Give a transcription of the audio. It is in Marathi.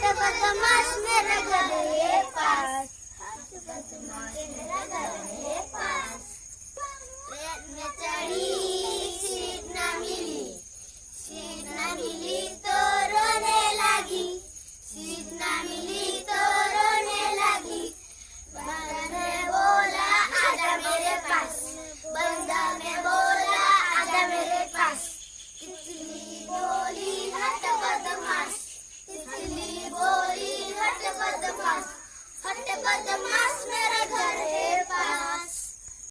हट बदमाश मेरा घर है पास, हट बदमाश मेरा घर है पास। ट्रेन में चढ़ी सीट ना मिली तो रोने लगी, सीट ना मिली तो रोने लगी। बंदा ने बोला आजा मेरे पास, बंदा ने बोला आजा मेरे पास। तितली बोली हट बदमाश, तितली बोली हट बदमाश, हट बदमाश।